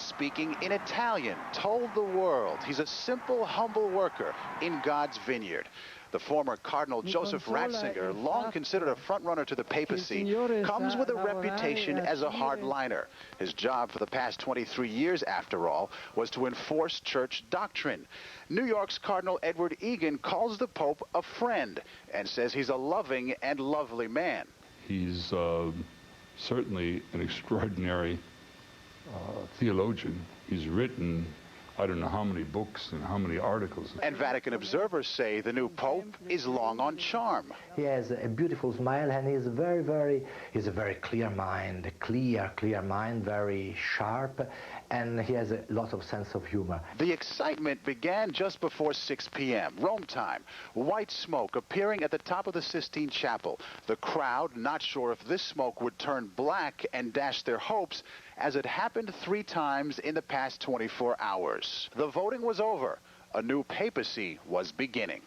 speaking in Italian, told the world he's a simple, humble worker in God's vineyard. The former Cardinal Joseph Ratzinger, long considered a front-runner to the papacy, comes with a reputation as a hardliner. His job for the past 23 years, after all, was to enforce church doctrine. New York's Cardinal Edward Egan calls the Pope a friend and says he's a loving and lovely man. He's certainly an extraordinary theologian. He's written I don't know how many books and how many articles. And Vatican observers say the new Pope is long on charm. He has a beautiful smile, and he's a very clear mind, clear mind, very sharp, and he has a lot of sense of humor. The excitement began just before 6 p.m. Rome time. White smoke appearing at the top of the Sistine Chapel. The crowd not sure if this smoke would turn black and dash their hopes, as it happened 3 times in the past 24 hours. The voting was over. A new papacy was beginning.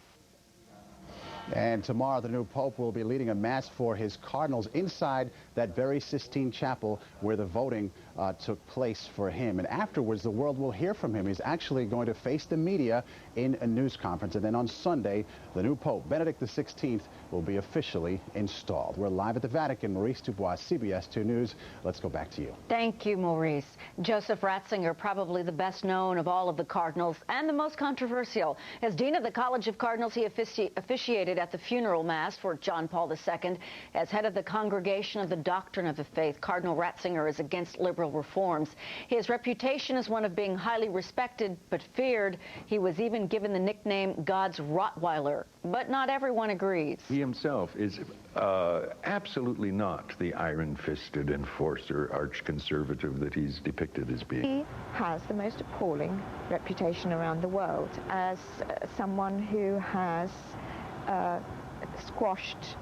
And tomorrow, the new Pope will be leading a mass for his cardinals inside that very Sistine Chapel where the voting took place for him. And afterwards, the world will hear from him. He's actually going to face the media in a news conference. And then on Sunday, the new Pope, Benedict XVI, will be officially installed. We're live at the Vatican. Maurice DuBois, CBS 2 News. Let's go back to you. Thank you, Maurice. Joseph Ratzinger, probably the best known of all of the cardinals and the most controversial. As Dean of the College of Cardinals, he officiated at the funeral mass for John Paul II. As head of the Congregation of the Doctrine of the Faith, Cardinal Ratzinger is against liberal reforms. His reputation is one of being highly respected but feared. He was even given the nickname God's Rottweiler, but not everyone agrees. He himself is absolutely not the iron-fisted enforcer, arch-conservative that he's depicted as being. He has the most appalling reputation around the world as someone who has squashed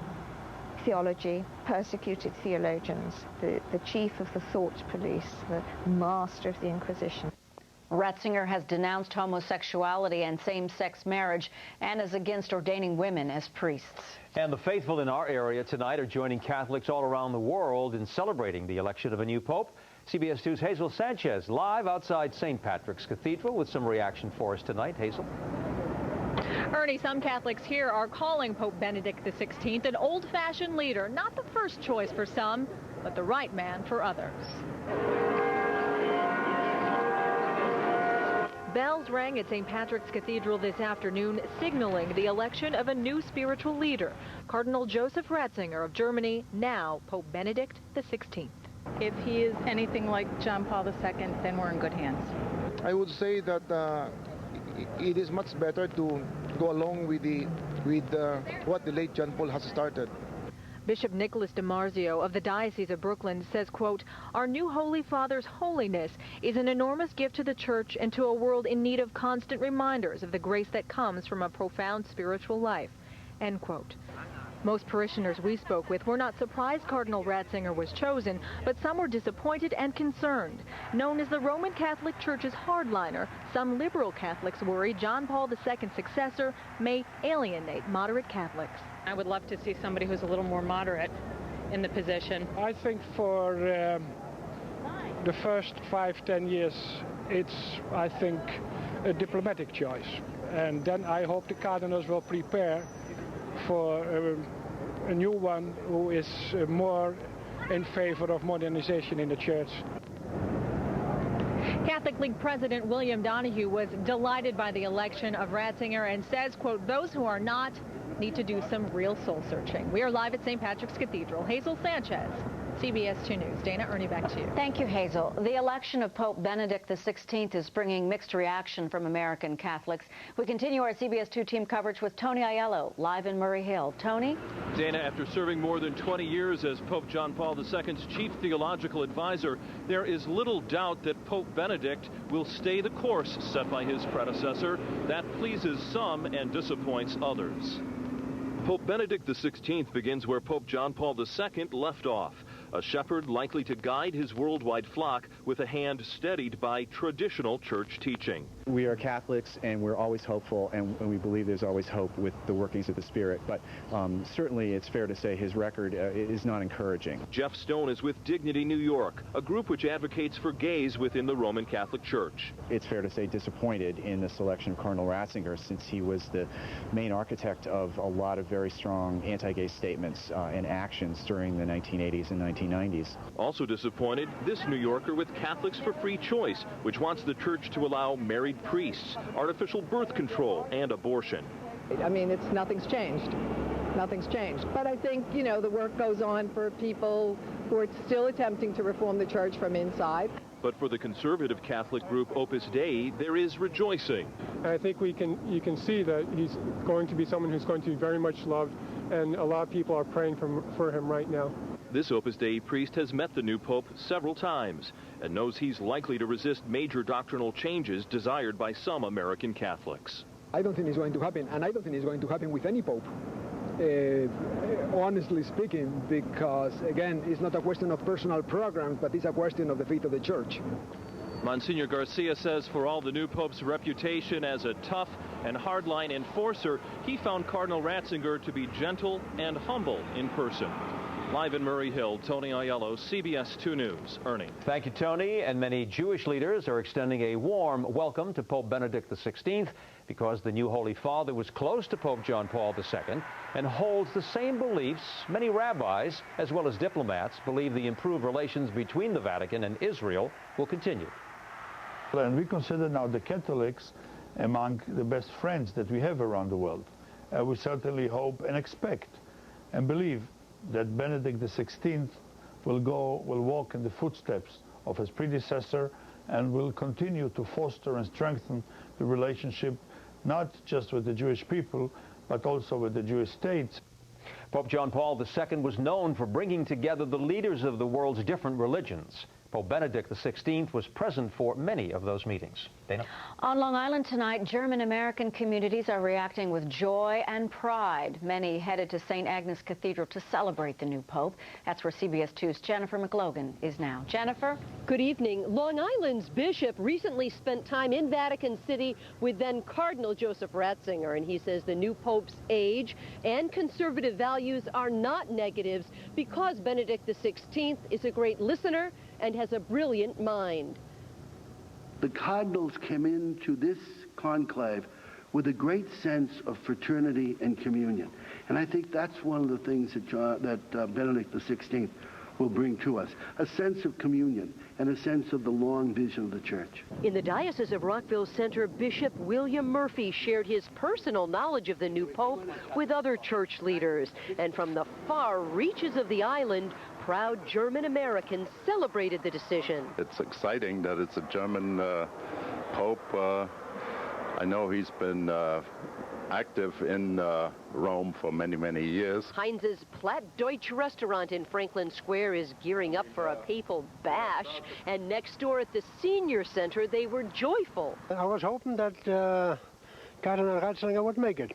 theology, persecuted theologians, the chief of the thought police, the master of the Inquisition. Ratzinger has denounced homosexuality and same-sex marriage and is against ordaining women as priests. And the faithful in our area tonight are joining Catholics all around the world in celebrating the election of a new pope. CBS 2's Hazel Sanchez live outside St. Patrick's Cathedral with some reaction for us tonight. Hazel. Ernie, some Catholics here are calling Pope Benedict XVI an old-fashioned leader, not the first choice for some, but the right man for others. Bells rang at St. Patrick's Cathedral this afternoon, signaling the election of a new spiritual leader, Cardinal Joseph Ratzinger of Germany, now Pope Benedict XVI. If he is anything like John Paul II, then we're in good hands. I would say that it is much better to go along with what the late John Paul has started. Bishop Nicholas DiMarzio of the Diocese of Brooklyn says, quote, "Our new Holy Father's holiness is an enormous gift to the Church and to a world in need of constant reminders of the grace that comes from a profound spiritual life," end quote. Most parishioners we spoke with were not surprised Cardinal Ratzinger was chosen, but some were disappointed and concerned. Known as the Roman Catholic Church's hardliner, some liberal Catholics worry John Paul II's successor may alienate moderate Catholics. I would love to see somebody who's a little more moderate in the position. I think for the first 5-10 years, it's, I think, a diplomatic choice. And then I hope the cardinals will prepare for a new one who is more in favor of modernization in the Church. Catholic League President William Donahue was delighted by the election of Ratzinger and says, quote, "Those who are not need to do some real soul searching." We are live at St. Patrick's Cathedral. Hazel Sanchez, CBS 2 News. Dana, Ernie, back to you. Thank you, Hazel. The election of Pope Benedict XVI is bringing mixed reaction from American Catholics. We continue our CBS 2 team coverage with Tony Aiello, live in Murray Hill. Tony? Dana, after serving more than 20 years as Pope John Paul II's chief theological advisor, there is little doubt that Pope Benedict will stay the course set by his predecessor. That pleases some and disappoints others. Pope Benedict XVI begins where Pope John Paul II left off. a shepherd likely to guide his worldwide flock with a hand steadied by traditional church teaching. We are Catholics, and we're always hopeful, and we believe there's always hope with the workings of the Spirit. But certainly it's fair to say his record is not encouraging. Jeff Stone is with Dignity New York, a group which advocates for gays within the Roman Catholic Church. It's fair to say disappointed in the selection of Cardinal Ratzinger, since he was the main architect of a lot of very strong anti-gay statements and actions during the 1980s and 1990s. Also disappointed, this New Yorker with Catholics for Free Choice, which wants the church to allow married priests, artificial birth control, and abortion. I mean, nothing's changed. Nothing's changed. But I think, you know, the work goes on for people who are still attempting to reform the church from inside. But for the conservative Catholic group Opus Dei, there is rejoicing. I think you can see that he's going to be someone who's going to be very much loved, and a lot of people are praying for him right now. This Opus Dei priest has met the new pope several times and knows he's likely to resist major doctrinal changes desired by some American Catholics. I don't think it's going to happen, and I don't think it's going to happen with any pope. Honestly speaking, because, again, it's not a question of personal programs, but it's a question of the faith of the church. Monsignor Garcia says for all the new pope's reputation as a tough and hardline enforcer, he found Cardinal Ratzinger to be gentle and humble in person. Live in Murray Hill, Tony Aiello, CBS 2 News. Ernie. Thank you, Tony. And many Jewish leaders are extending a warm welcome to Pope Benedict XVI because the new Holy Father was close to Pope John Paul II and holds the same beliefs. Many rabbis, as well as diplomats, believe the improved relations between the Vatican and Israel will continue. And we consider now the Catholics among the best friends that we have around the world. We certainly hope and expect and believe that Benedict XVI will walk in the footsteps of his predecessor and will continue to foster and strengthen the relationship not just with the Jewish people, but also with the Jewish states. Pope John Paul II was known for bringing together the leaders of the world's different religions. Pope Benedict XVI was present for many of those meetings. Dana? On Long Island tonight, German-American communities are reacting with joy and pride. Many headed to St. Agnes Cathedral to celebrate the new pope. That's where CBS 2's Jennifer McLogan is now. Jennifer? Good evening. Long Island's bishop recently spent time in Vatican City with then Cardinal Joseph Ratzinger, and he says the new pope's age and conservative values are not negatives because Benedict XVI is a great listener and has a brilliant mind. The cardinals came into this conclave with a great sense of fraternity and communion. And I think that's one of the things that Benedict XVI will bring to us, a sense of communion and a sense of the long vision of the church. In the Diocese of Rockville Center, Bishop William Murphy shared his personal knowledge of the new pope with other church leaders. And from the far reaches of the island, proud German Americans celebrated the decision. It's exciting that it's a German pope. I know he's been active in Rome for many, many years. Heinz's Plattdeutsch restaurant in Franklin Square is gearing up for a papal bash, and next door at the Senior Center, they were joyful. I was hoping that Cardinal Ratzinger would make it.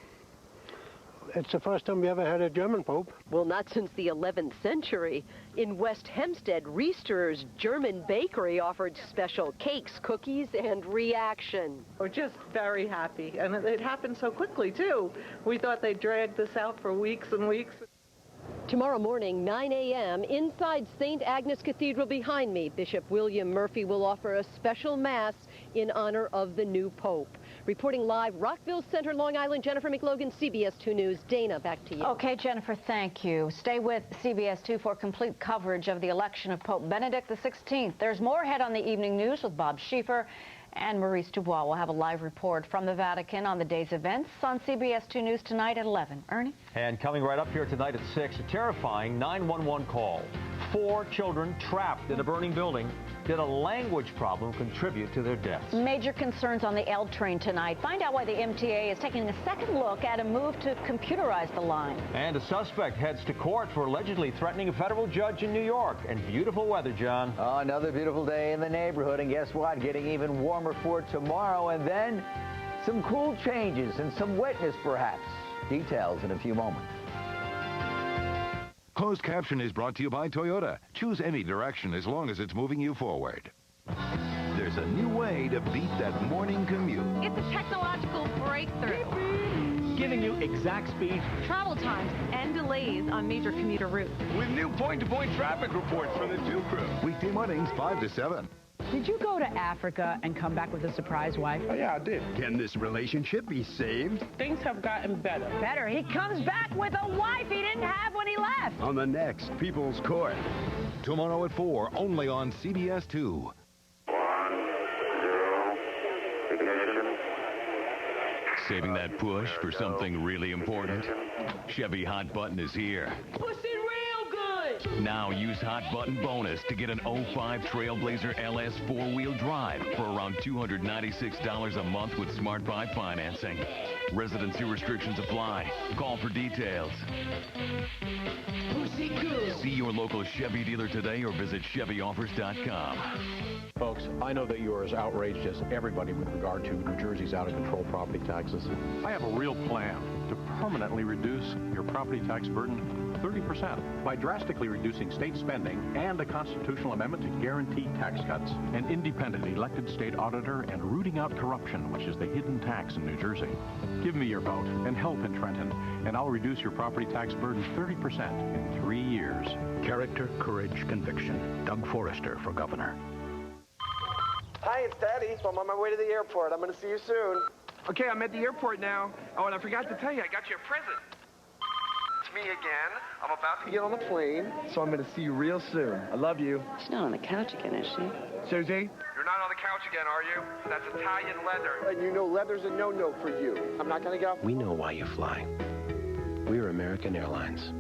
It's the first time we ever had a German pope. Well, not since the 11th century. In West Hempstead, Reister's German bakery offered special cakes, cookies, and reaction. We're just very happy, and it happened so quickly, too. We thought they dragged this out for weeks and weeks. Tomorrow morning, 9 a.m., inside St. Agnes Cathedral behind me, Bishop William Murphy will offer a special mass in honor of the new pope. Reporting live, Rockville Center, Long Island, Jennifer McLogan, CBS 2 News. Dana, back to you. Okay, Jennifer, thank you. Stay with CBS 2 for complete coverage of the election of Pope Benedict XVI. There's more ahead on the evening news with Bob Schieffer and Maurice DuBois. We'll have a live report from the Vatican on the day's events on CBS 2 News tonight at 11. Ernie? And coming right up here tonight at 6, a terrifying 911 call. 4 children trapped in a burning building. Did a language problem contribute to their deaths? Major concerns on the L train tonight. Find out why the MTA is taking a second look at a move to computerize the line. And a suspect heads to court for allegedly threatening a federal judge in New York. And beautiful weather, John. Oh, another beautiful day in the neighborhood. And guess what? Getting even warmer for tomorrow. And then some cool changes and some wetness, perhaps. Details in a few moments. Closed caption is brought to you by Toyota. Choose any direction as long as it's moving you forward. There's a new way to beat that morning commute. It's a technological breakthrough. Giving you exact speed, Travel times and delays on major commuter routes. With new point-to-point traffic reports from the 2 Crew. Weekday mornings, 5 to 7. Did you go to Africa and come back with a surprise wife? Oh, yeah, I did. Can this relationship be saved? Things have gotten better. Better. He comes back with a wife he didn't have when he left. On the next People's Court. Tomorrow at 4, only on CBS-2. Saving that push for something really important? Chevy Hot Button is here. Push it real good. Now use Hot Button bonus to get an 05 Trailblazer LS 4-wheel drive for around $296 a month with Smart Buy financing. Residency restrictions apply. Call for details. Push it good. See your local Chevy dealer today or visit ChevyOffers.com. Folks, I know that you are as outraged as everybody with regard to New Jersey's out-of-control property taxes. I have a real plan to permanently reduce your property tax burden 30% by drastically reducing state spending and a constitutional amendment to guarantee tax cuts, an independent elected state auditor, and rooting out corruption, which is the hidden tax in New Jersey. Give me your vote and help in Trenton, and I'll reduce your property tax burden 30% in 3 years. Character, courage, conviction. Doug Forrester for governor. Hi, it's Daddy. So I'm on my way to the airport. I'm going to see you soon. Okay, I'm at the airport now. Oh, and I forgot to tell you, I got you a present. It's me again. I'm about to get on the plane, so I'm going to see you real soon. I love you. She's not on the couch again, is she? Susie? You're not on the couch again, are you? That's Italian leather. And you know leather's a no-no for you. I'm not going to get off. We know why you fly. We're American Airlines.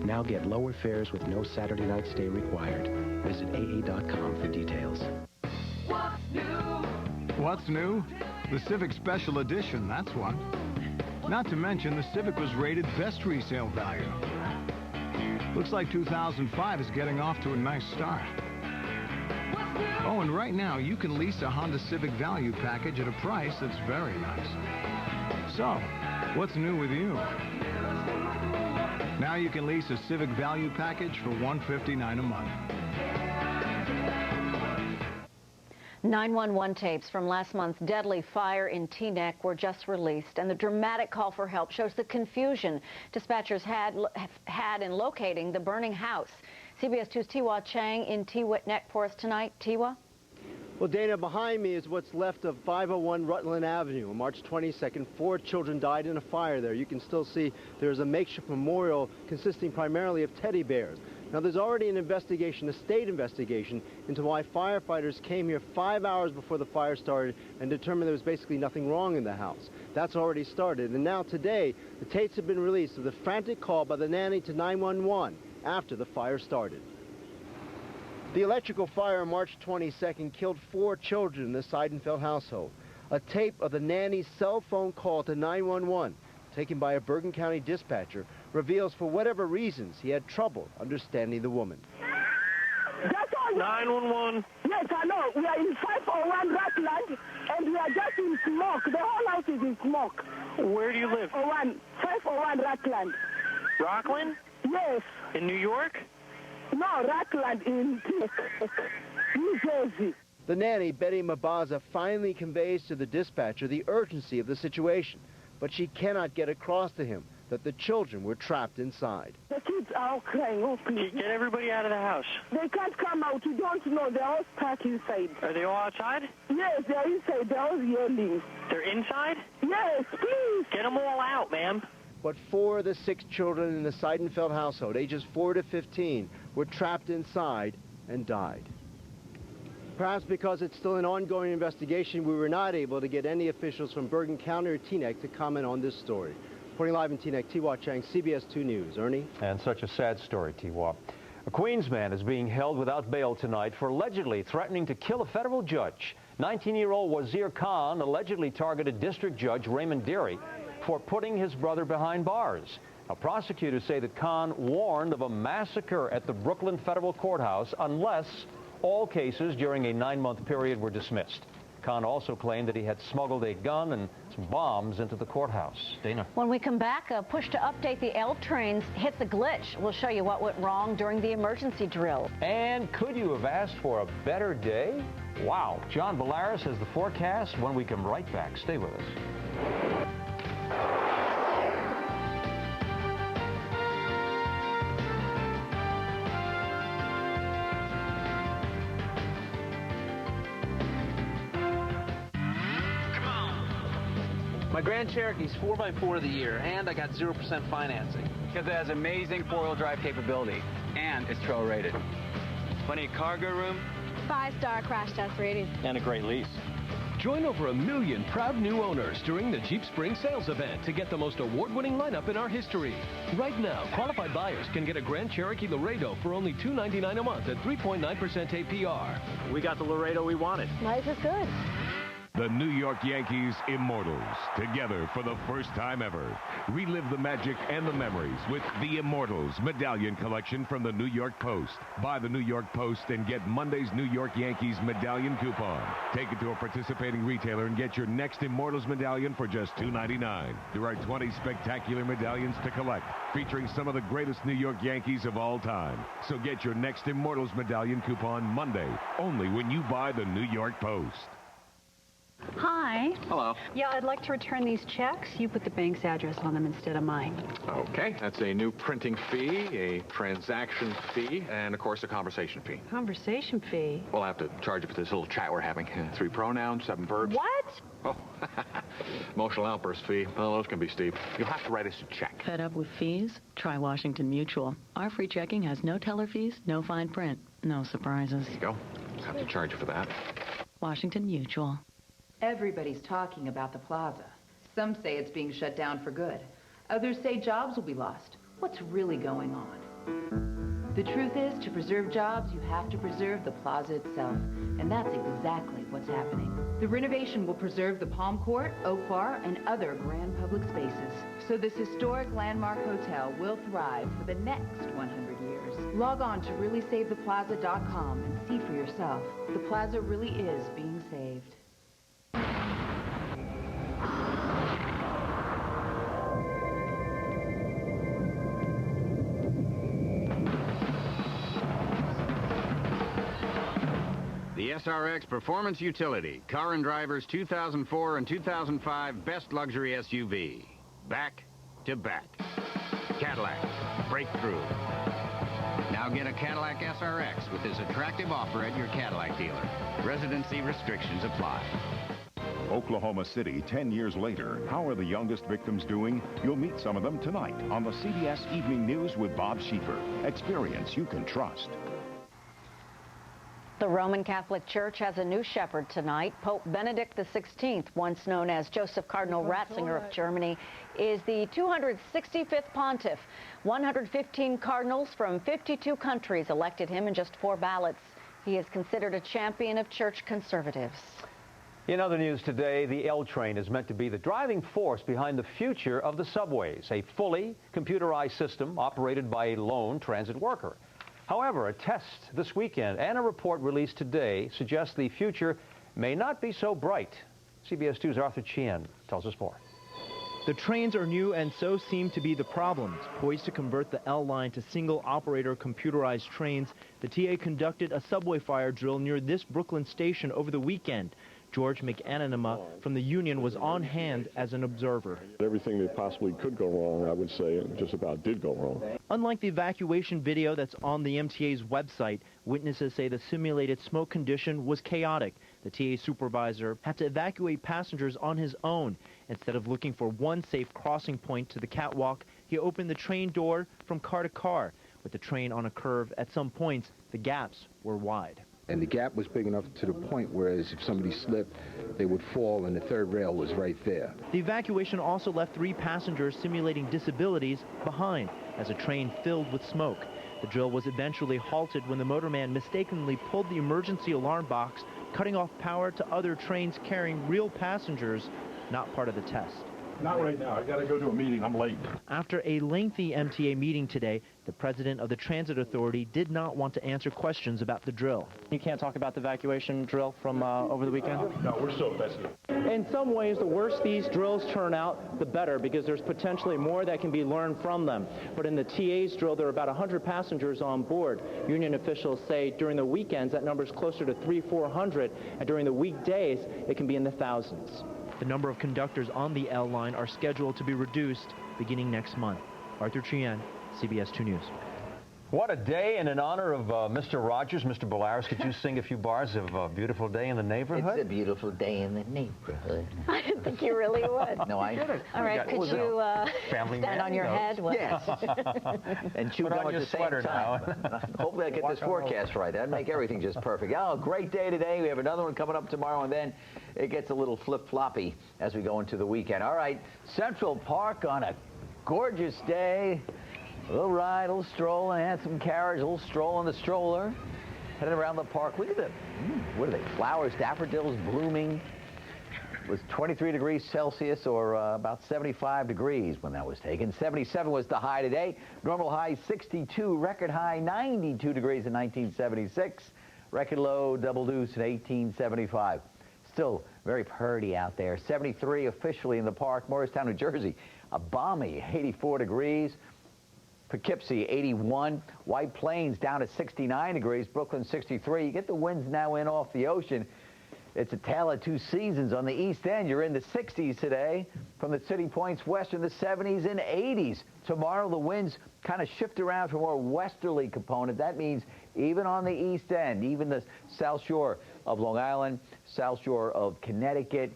Now get lower fares with no Saturday night stay required. Visit AA.com for details. What's new? What's new? The Civic Special Edition, that's what. Not to mention, the Civic was rated best resale value. Looks like 2005 is getting off to a nice start. Oh, and right now, you can lease a Honda Civic Value Package at a price that's very nice. So, what's new with you? Now you can lease a Civic Value Package for $159 a month. 911 tapes from last month's deadly fire in Teaneck were just released, and the dramatic call for help shows the confusion dispatchers had in locating the burning house. CBS 2's Tiwa Chang in Teaneck for us tonight. Tiwa? Well, Dana, behind me is what's left of 501 Rutland Avenue. On March 22nd, 4 children died in a fire there. You can still see there's a makeshift memorial consisting primarily of teddy bears. Now, there's already an investigation, a state investigation, into why firefighters came here 5 hours before the fire started and determined there was basically nothing wrong in the house. That's already started. And now today, the tapes have been released of the frantic call by the nanny to 911 after the fire started. The electrical fire on March 22nd killed 4 children in the Seidenfeld household. A tape of the nanny's cell phone call to 911, taken by a Bergen County dispatcher, reveals for whatever reasons he had trouble understanding the woman. 911. Yes, I know. We are in 501 Rutland, and we are just in smoke. The whole house is in smoke. Where do you live? 501 Rutland. Rockland? Yes. In New York? No, Rutland in New Jersey. The nanny, Betty Mabaza, finally conveys to the dispatcher the urgency of the situation, but she cannot get across to him that the children were trapped inside. The kids are all crying. Oh, please. Get everybody out of the house. They can't come out. You don't know. They're all stuck inside. Are they all outside? Yes, they're inside. They're all yelling. They're inside? Yes, please. Get them all out, ma'am. But 4 of the 6 children in the Seidenfeld household, ages 4 to 15, were trapped inside and died. Perhaps because it's still an ongoing investigation, we were not able to get any officials from Bergen County or Teaneck to comment on this story. Reporting live in Teaneck, Tiwa Chang, CBS 2 News. Ernie? And such a sad story, Tiwa. A Queens man is being held without bail tonight for allegedly threatening to kill a federal judge. 19-year-old Wazir Khan allegedly targeted District Judge Raymond Deary for putting his brother behind bars. Now, prosecutors say that Khan warned of a massacre at the Brooklyn Federal Courthouse unless all cases during a 9-month period were dismissed. Khan also claimed that he had smuggled a gun and some bombs into the courthouse. Dana. When we come back, a push to update the L trains hit the glitch. We'll show you what went wrong during the emergency drill. And could you have asked for a better day? Wow. John Bolaris has the forecast when we come right back. Stay with us. My Grand Cherokee's 4x4 of the year, and I got 0% financing. Because it has amazing four-wheel drive capability, and it's trail rated. Plenty of cargo room. 5-star crash test rating. And a great lease. Join over 1 million proud new owners during the Jeep Spring Sales event to get the most award-winning lineup in our history. Right now, qualified buyers can get a Grand Cherokee Laredo for only $299 a month at 3.9% APR. We got the Laredo we wanted. Life is good. The New York Yankees Immortals, together for the first time ever. Relive the magic and the memories with the Immortals Medallion Collection from the New York Post. Buy the New York Post and get Monday's New York Yankees Medallion coupon. Take it to a participating retailer and get your next Immortals Medallion for just $2.99. There are 20 spectacular medallions to collect, featuring some of the greatest New York Yankees of all time. So get your next Immortals Medallion coupon Monday, only when you buy the New York Post. Hi. Hello. Yeah, I'd like to return these checks. You put the bank's address on them instead of mine. Okay, that's a new printing fee, a transaction fee, and of course a conversation fee. Conversation fee? We'll have to charge you for this little chat we're having. 3 pronouns, 7 verbs. What? Oh, emotional outburst fee. Well, those can be steep. You'll have to write us a check. Fed up with fees? Try Washington Mutual. Our free checking has no teller fees, no fine print, no surprises. There you go. Have to charge you for that. Washington Mutual. Everybody's talking about the plaza. Some say it's being shut down for good. Others say jobs will be lost. What's really going on? The truth is, to preserve jobs, you have to preserve the plaza itself. And that's exactly what's happening. The renovation will preserve the Palm Court, Oak Bar, and other grand public spaces. So this historic landmark hotel will thrive for the next 100 years. Log on to reallysavetheplaza.com and see for yourself. The plaza really is being saved. The SRX Performance Utility, Car and Driver's 2004 and 2005 Best Luxury SUV. Back to back. Cadillac, breakthrough. Now get a Cadillac SRX with this attractive offer at your Cadillac dealer. Residency restrictions apply. Oklahoma City, 10 years later. How are the youngest victims doing? You'll meet some of them tonight on the CBS Evening News with Bob Schieffer. Experience you can trust. The Roman Catholic Church has a new shepherd tonight. Pope Benedict XVI, once known as Joseph Cardinal Ratzinger of Germany, is the 265th pontiff. 115 cardinals from 52 countries elected him in just 4 ballots. He is considered a champion of church conservatives. In other news today, the L train is meant to be the driving force behind the future of the subways, a fully computerized system operated by a lone transit worker. However, a test this weekend and a report released today suggests the future may not be so bright. CBS 2's Arthur Chien tells us more. The trains are new, and so seem to be the problems. Poised to convert the L line to single-operator computerized trains, the TA conducted a subway fire drill near this Brooklyn station over the weekend. George McAnanima from the union was on hand as an observer. Everything that possibly could go wrong, I would say, just about did go wrong. Unlike the evacuation video that's on the MTA's website, witnesses say the simulated smoke condition was chaotic. The TA supervisor had to evacuate passengers on his own. Instead of looking for one safe crossing point to the catwalk, he opened the train door from car to car. With the train on a curve, at some points, the gaps were wide. And the gap was big enough to the point where if somebody slipped, they would fall, and the third rail was right there. The evacuation also left 3 passengers simulating disabilities behind as a train filled with smoke. The drill was eventually halted when the motorman mistakenly pulled the emergency alarm box, cutting off power to other trains carrying real passengers, not part of the test. Not right now. I got to go to a meeting. I'm late. After a lengthy MTA meeting today, the president of the Transit Authority did not want to answer questions about the drill. You can't talk about the evacuation drill from over the weekend? No, we're so festive. In some ways, the worse these drills turn out, the better, because there's potentially more that can be learned from them. But in the TA's drill, there are about 100 passengers on board. Union officials say during the weekends, that number is closer to 300-400, and during the weekdays, it can be in the thousands. The number of conductors on the L line are scheduled to be reduced beginning next month. Arthur Chien, CBS 2 News. What a day, and in honor of Mr. Rogers, Mr. Bolaris, could you sing a few bars of a beautiful day in the neighborhood? It's a beautiful day in the neighborhood. I didn't think you really would. No, I did. All right, could you stand on your head? Yes. And chew gum at the same time. Hopefully I get this forecast right. That'd make everything just perfect. Oh, great day today. We have another one coming up tomorrow, and then it gets a little flip-floppy as we go into the weekend. All right, Central Park on a gorgeous day. A little ride, a little stroll, a handsome carriage, a little stroll on the stroller. Headed around the park. Look at the, what are they, flowers, daffodils blooming. It was 23 degrees Celsius, or about 75 degrees when that was taken. 77 was the high today. Normal high 62, record high 92 degrees in 1976. Record low double deuce in 1875. Still very purdy out there. 73 officially in the park. Morristown, New Jersey, a balmy 84 degrees. Poughkeepsie, 81. White Plains down at 69 degrees. Brooklyn, 63. You get the winds now in off the ocean. It's a tale of two seasons. On the East End, you're in the 60s today. From the city points west in the 70s and 80s. Tomorrow, the winds kind of shift around to a more westerly component. That means even on the East End, even the South Shore of Long Island, South Shore of Connecticut,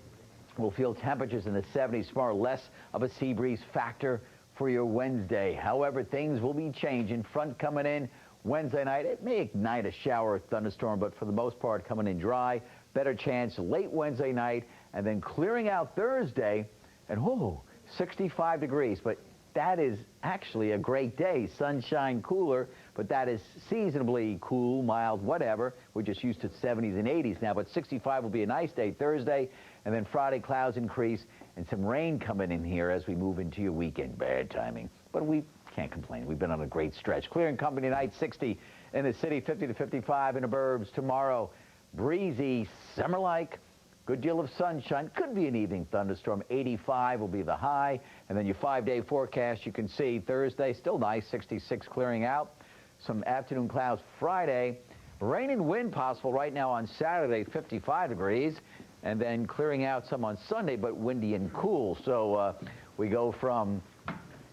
we'll feel temperatures in the 70s, far less of a sea breeze factor for your Wednesday. However, things will be changing. Front coming in Wednesday night. It may ignite a shower or thunderstorm, but for the most part, coming in dry. Better chance late Wednesday night, and then clearing out Thursday, and 65 degrees. But that is actually a great day. Sunshine, cooler, but that is seasonably cool, mild, whatever. We're just used to 70s and 80s now, but 65 will be a nice day Thursday, and then Friday clouds increase and some rain coming in here as we move into your weekend. Bad timing, but we can't complain. We've been on a great stretch. Clear and company night, 60 in the city, 50 to 55 in the burbs. Tomorrow, breezy, summer-like. Good deal of sunshine. Could be an evening thunderstorm. 85 will be the high. And then your 5-day forecast, you can see Thursday, still nice, 66 clearing out. Some afternoon clouds Friday. Rain and wind possible right now on Saturday, 55 degrees. And then clearing out some on Sunday, but windy and cool. So we go from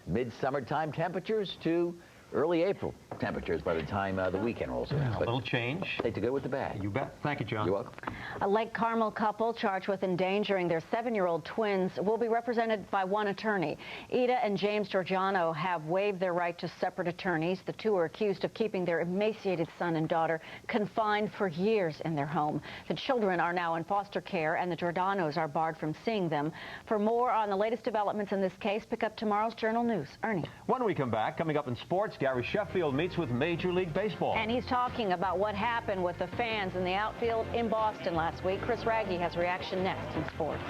mid-summertime temperatures to early April temperatures by the time the weekend rolls around. A little change. Take the good with the bad. You bet. Thank you, John. You're welcome. A Lake Carmel couple charged with endangering their 7-year-old twins will be represented by one attorney. Ida and James Giorgiano have waived their right to separate attorneys. The two are accused of keeping their emaciated son and daughter confined for years in their home. The children are now in foster care, and the Giordanos are barred from seeing them. For more on the latest developments in this case, pick up tomorrow's Journal News. Ernie. When we come back, coming up in sports, Gary Sheffield meets with Major League Baseball. And he's talking about what happened with the fans in the outfield in Boston last week. Chris Wragge has reaction next in sports.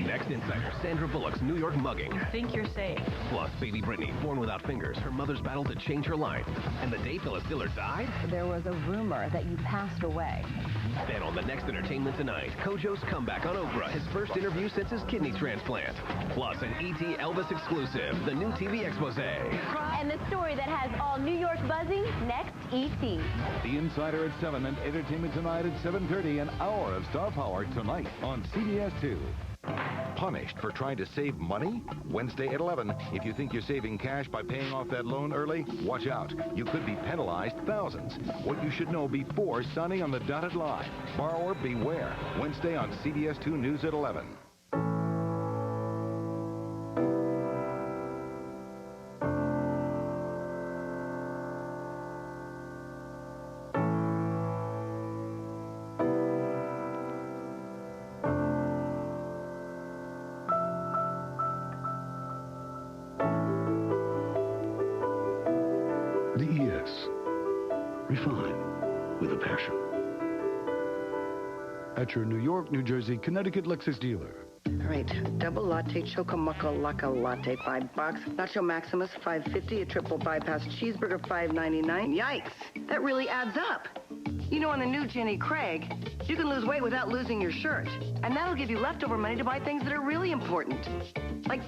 Next Insider, Sandra Bullock's New York mugging. Think you're safe. Plus, baby Brittany, born without fingers, her mother's battle to change her life. And the day Phyllis Diller died? There was a rumor that you passed away. Then on the Next Entertainment Tonight, Kojo's comeback on Oprah, his first interview since his kidney transplant. Plus, an E.T. Elvis exclusive, the new TV expose. And the story that has all New York buzzing, next, E.T. The Insider at 7 and Entertainment Tonight at 7:30, an hour of star power tonight on CBS 2. Punished for trying to save money? Wednesday at 11. If you think you're saving cash by paying off that loan early, watch out. You could be penalized thousands. What you should know before signing on the dotted line. Borrower beware. Wednesday on CBS 2 News at 11. DES. Refine with a passion. at your New York, New Jersey, Connecticut Lexus dealer. All right, double latte, Chocomucca Lacca latte, $5. Nacho Maximus, $5.50. A triple bypass cheeseburger, $5.99. Yikes, that really adds up. You know, on the new Jenny Craig, you can lose weight without losing your shirt. And that'll give you leftover money to buy things that are really important. Like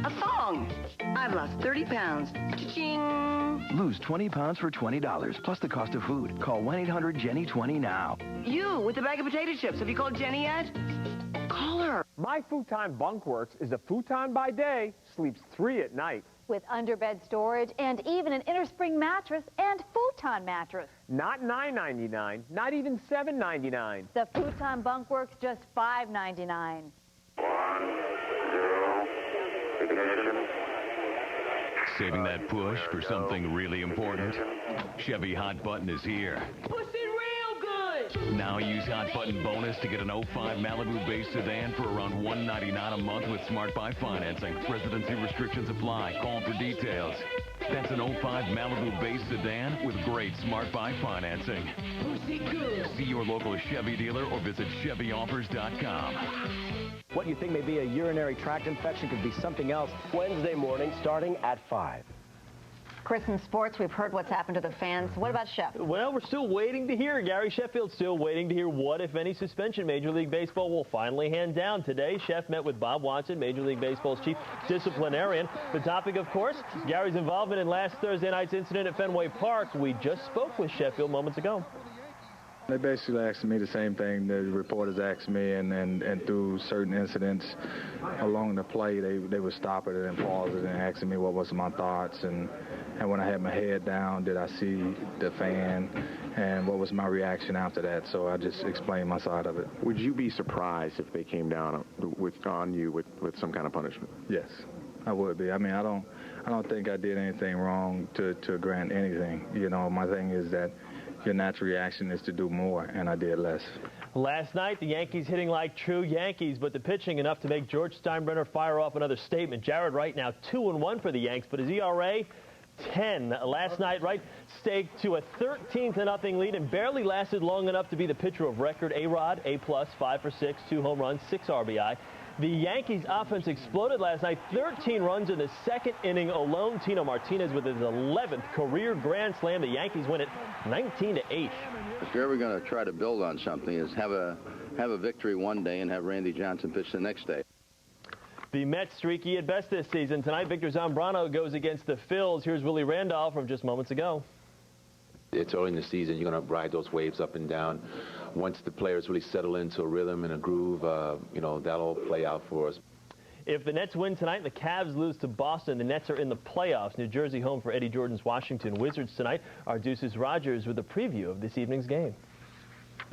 a thong. I've lost 30 pounds. Cha-ching! Lose 20 pounds for $20, plus the cost of food. Call 1-800-JENNY20 now. You, with the bag of potato chips. Have you called Jenny yet? Call her. My Futon Bunkworks is a futon by day, sleeps 3 at night. With underbed storage and even an innerspring mattress and futon mattress. Not $9.99, not even $7.99. The Futon Bunkworks just $5.99. Saving that push for something really important? Chevy Hot Button is here. Push it real good! Now use Hot Button bonus to get an 05 Malibu-based sedan for around $199 a month with Smart Buy financing. Residency restrictions apply. Call for details. That's an 05 Malibu-based sedan with great Smart Buy financing. Push it good! See your local Chevy dealer or visit ChevyOffers.com. What you think may be a urinary tract infection could be something else. Wednesday morning starting at 5. Chris, in sports, we've heard what's happened to the fans. What about Shep? Well, we're still waiting to hear. Gary Sheffield's still waiting to hear what, if any, suspension Major League Baseball will finally hand down. Today, Sheff met with Bob Watson, Major League Baseball's chief disciplinarian. The topic, of course, Gary's involvement in last Thursday night's incident at Fenway Park. We just spoke with Sheffield moments ago. They basically asked me the same thing the reporters asked me, and through certain incidents along the play, they would stop it and pause it and asking me what was my thoughts, and when I had my head down, did I see the fan, and what was my reaction after that. So I just explained my side of it. Would you be surprised if they came down on you with some kind of punishment? Yes, I would be. I mean, I don't think I did anything wrong to grant anything. You know, my thing is that your natural reaction is to do more, and I did less. Last night, the Yankees hitting like true Yankees, but the pitching enough to make George Steinbrenner fire off another statement. Jared Wright now 2-1 for the Yanks, but his ERA, 10. Last night, Wright staked to a 13-0 lead and barely lasted long enough to be the pitcher of record. A-Rod, A+, 5 for 6, 2 home runs, 6 RBI. The Yankees' offense exploded last night, 13 runs in the second inning alone. Tino Martinez with his 11th career grand slam. The Yankees win it 19-8. If you're ever going to try to build on something, is have a victory one day and have Randy Johnson pitch the next day. The Mets streaky at best this season. Tonight, Victor Zambrano goes against the Phils. Here's Willie Randolph from just moments ago. It's early in the season. You're going to ride those waves up and down. Once the players really settle into a rhythm and a groove, you know, that'll play out for us. If the Nets win tonight and the Cavs lose to Boston, the Nets are in the playoffs. New Jersey home for Eddie Jordan's Washington Wizards tonight. Our Deuces Rogers with a preview of this evening's game.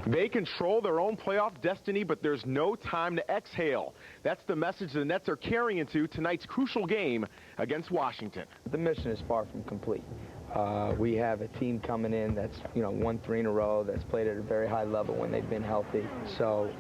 They control their own playoff destiny, but there's no time to exhale. That's the message the Nets are carrying into tonight's crucial game against Washington. The mission is far from complete. We have a team coming in that's, won 3 in a row, that's played at a very high level when they've been healthy. So,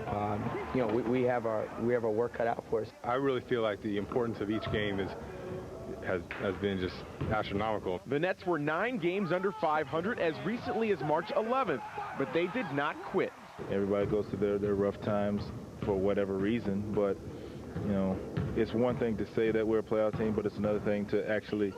we have our work cut out for us. I really feel like the importance of each game has been just astronomical. The Nets were 9 games under 500 as recently as March 11th, but they did not quit. Everybody goes through their rough times for whatever reason, but, it's one thing to say that we're a playoff team, but it's another thing to actually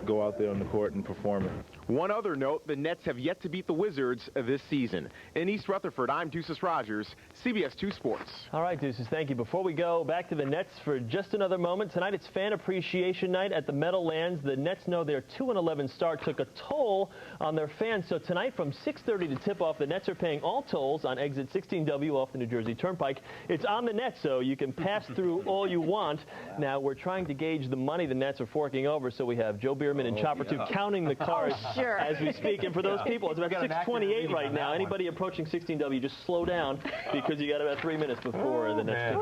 go out there on the court and perform it. One other note, the Nets have yet to beat the Wizards this season. In East Rutherford, I'm Deuces Rogers, CBS 2 Sports. All right, Deuces, thank you. Before we go back to the Nets for just another moment, tonight it's Fan Appreciation Night at the Meadowlands. The Nets know their 2-11 start took a toll on their fans. So tonight from 6:30 to tip-off, the Nets are paying all tolls on exit 16W off the New Jersey Turnpike. It's on the Nets, so you can pass through all you want. Now, we're trying to gauge the money the Nets are forking over, so we have Joe Bierman and Chopper 2 counting the cars as we speak. And for those people, it's about 6:28 right now. Anybody approaching 16W, just slow down because you got about 3 minutes before the Nets.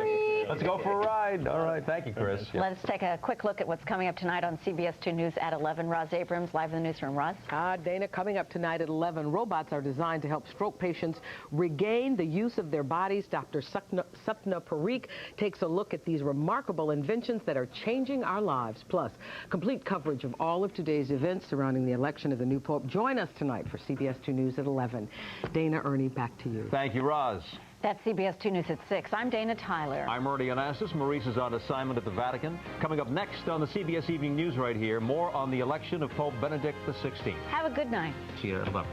Let's go for a ride. All right. Thank you, Chris. Let's take a quick look at what's coming up tonight on CBS 2 News at 11. Roz Abrams, live in the newsroom. Roz? Dana, coming up tonight at 11, robots are designed to help stroke patients regain the use of their bodies. Dr. Sapna Parikh takes a look at these remarkable inventions that are changing our lives. Plus, complete coverage of all of today's events surrounding the election of the new Pope. Join us tonight for CBS 2 News at 11. Dana, Ernie, back to you. Thank you, Roz. That's CBS 2 News at 6. I'm Dana Tyler. I'm Ernie Anastos. Maurice is on assignment at the Vatican. Coming up next on the CBS Evening News right here, more on the election of Pope Benedict XVI. Have a good night. See you at 11.